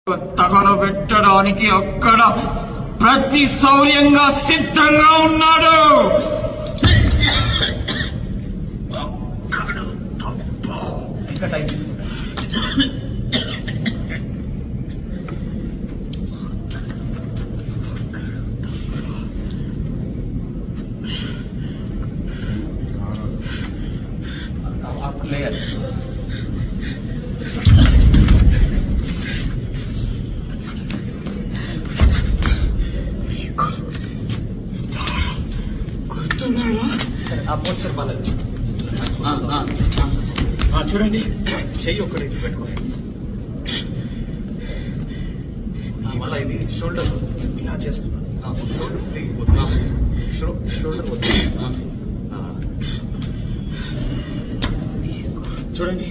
తగలబెట్టడానికి అక్కడ ప్రతి శౌర్యంగా సిద్ధంగా ఉన్నాడు. ఇంకా టైం తీసుకుంటా. లేయర్ సరే, ఆ పోస్టర్ బాగాలేదు. చూడండి, చెయ్యి ఒక్కటి పెట్టుకోండి. మళ్ళీ ఇది షోల్డర్ ఇలా చేస్తున్నాను. షోల్డర్ ఫ్రీ షోల్డర్ చూడండి.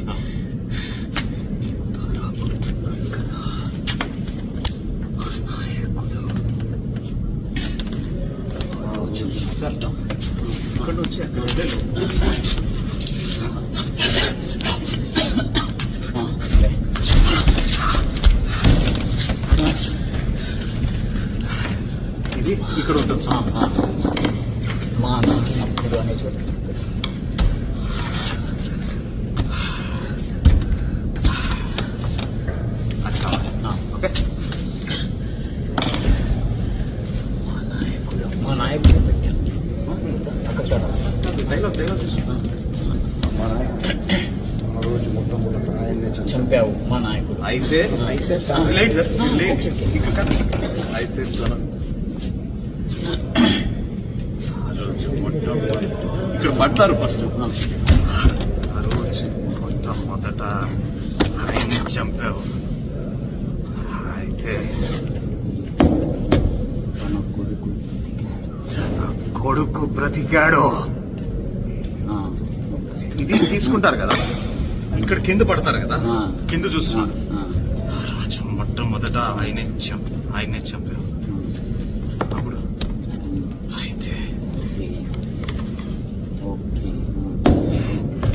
ఇక్కడ వచ్చి అక్కడ ఇది ఇక్కడ ఉంటుంది. మా అప్పుడు అనే చోట ఓకే. మా నాయకుడు పెట్టాను డైలాగ్ చూస్తున్నా. మా నాయకుడు ఆ రోజు మొట్టమొదట ఆయన్ని చంపావు మా నాయకుడు. అయితే అయితే ఇక్కడ పడతారు ఫస్ట్. ఆ రోజు మొట్టమొదట ఆయన్ని చంపావు. అయితే కొడుకు బ్రతికాడు. ఇది తీసుకుంటారు కదా, ఇక్కడ కింద పడతారు కదా, కింద చూస్తున్నాడు. రాజు మొట్టమొదట ఆయనే చంపావు. అప్పుడు అయితే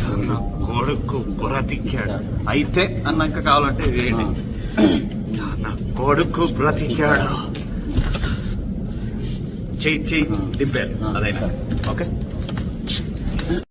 తన కొడుకు బ్రతికాడు. అయితే అన్నాక కావాలంటే ఇదేంటి, తన కొడుకు బ్రతికాడు. చెయ్యి దింపారు. అదైనా ఓకే.